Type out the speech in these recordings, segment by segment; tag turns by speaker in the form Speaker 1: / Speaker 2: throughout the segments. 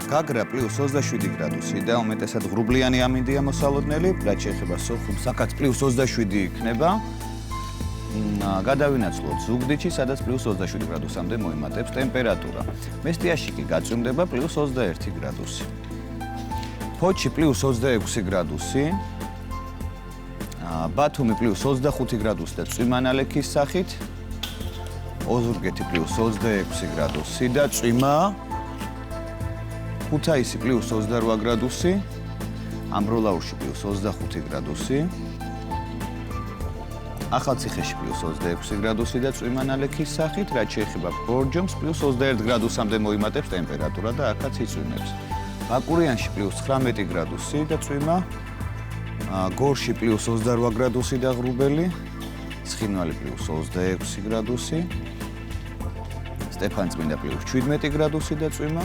Speaker 1: გაგრა პლუს 27 გრადუსი და უმეტესად ღრუბლიანი ამინდია მოსალოდნელი, რაც შეეხება სოხუმსაკაც პლუს 27 იქნება. გადავინაცვლოთ ზუგდიდში, სადაც პლუს 27 გრადუსამდე მოიმატებს ტემპერატურა. მესტიაში კი გაწვიმდება პლუს 21 გრადუსი. ფოთში პლუს 26 გრადუსი. ბათუმი პლუს 25 გრადუსი და წვიმა ნალექის სახით. ოზურგეთი პლუს 26 გრადუსი და წვიმა. ქუთაისი პლუს 28 გრადუსი. ამბროლაურში პლუს 25 გრადუსი. ახალციხეში პლუს 26 გრადუსი და წვიმა ნალექის სახით, რაც შეეხება ბორჯომს პლუს 21 გრადუსამდე მოიმატებს ტემპერატურა და აქაც იწვიმებს. ბაკურიანში პლუს 19 გრადუსი და წვიმა. გორში პლუს 28 გრადუსი და ღრუბელი. ცხინვალი პლუს 26 გრადუსი. სტეფანწმინდა პლუს 17 გრადუსი და წვიმა.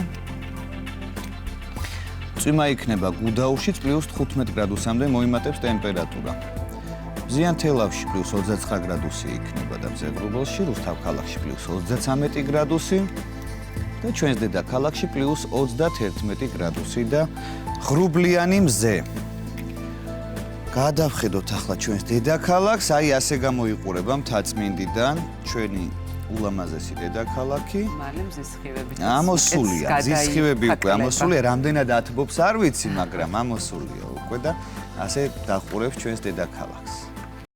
Speaker 1: წვიმა იქნება გუდაურშიც პლუს 15 გრადუსამდე მოიმატებს ტემპერატურა. ზიანთელავში პლუს 29 გრადუსი იქნება და მზეღრუბელში, რუსთავქალაქში პლუს 33 გრადუსი და ჩვენს დედაქალაქში პლუს 31 გრადუსი და ღრუბლიანი მზე. გადავხედოთ ახლა ჩვენს დედაქალაქს, აი ასე გამოიყურება მთაწმინდიდან, ჩვენი ულამაზესი დედაქალაქი.
Speaker 2: მალე მზისხივები.
Speaker 1: ამოსულია, მზისხივები უკვე ამოსულია, რამდენად ათბობს არ ვიცი, მაგრამ ამოსულია უკვე და ასე დახურებს ჩვენს დედაქალაქს.